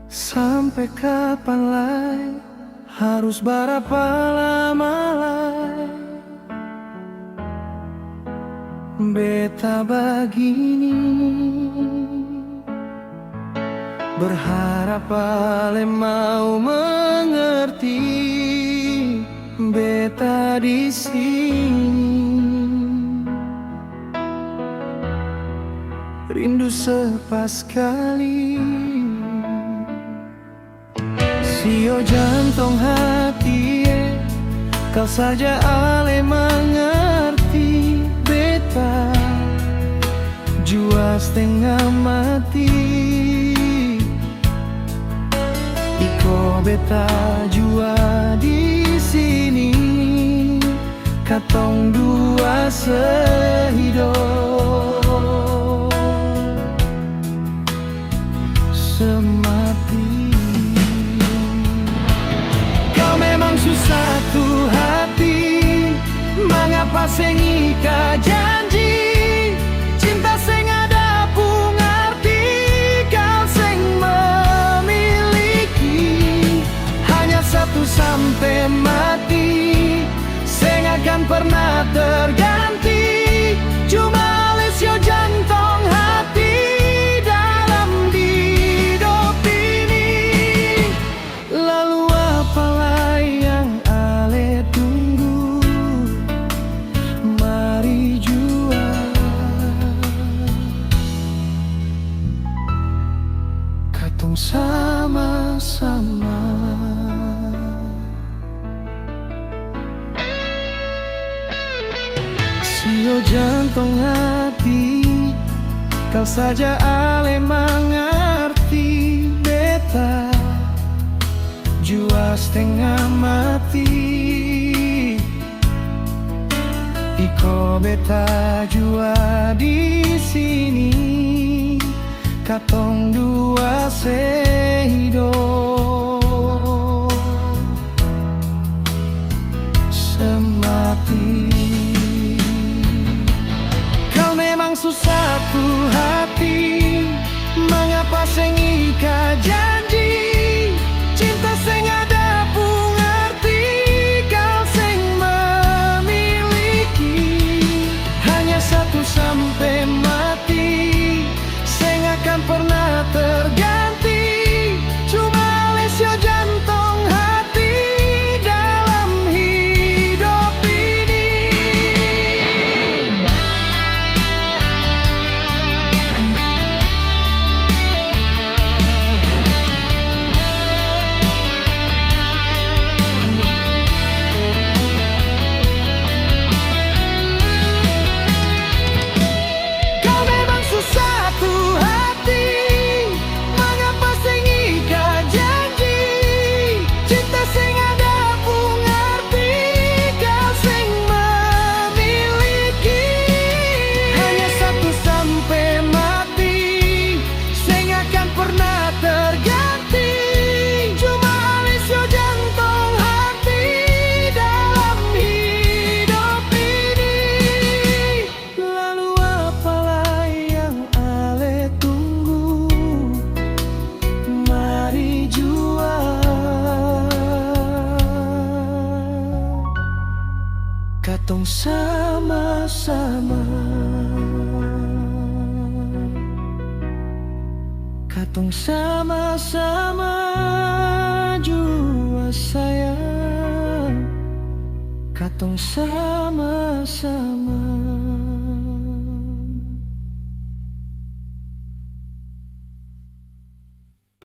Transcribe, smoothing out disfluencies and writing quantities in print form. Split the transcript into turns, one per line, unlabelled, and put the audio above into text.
Sampai kapan lagi harus berapa lama lagi beta begini, berharap ale mau mengerti beta di sini. Rindu sepas kali, sio jantung hati, kau saja ale mengerti beta jua setengah mati. Iko beta jua di sini, katong dua sehidup semati. Kau memang susah tuh hati, mengapa sengika janji cinta seng ada pun arti. Kau seng memiliki hanya satu sampai mati, seng akan pernah terganti. Cuma lesio jantung hati dalam hidup ini. Lalu apalah yang ale tunggu, mari jua katong sama-sama. Sio jantung hati, kau saja ale mengerti beta jua setengah mati. Iko beta jua di sini, katong dua sehidup semati. Kau memang susah tuh hati, mengapa sengika janji cinta seng ada pun arti. Kau seng memiliki hanya satu sampai mati, seng akan pernah terganti. Cuma lesio jantung hati dalam hidup ini. Kau memang susah tuh hati, mengapa sengika janji cinta seng ada pun arti. Kau seng memiliki hanya satu sampai mati, seng akan pernah terganti. Cuma lesio jantung hati dalam hidup ini. Lalu apalah yang ale tunggu, mari jua katong sama-sama. Katong sama-sama jua sayang, katong sama-sama.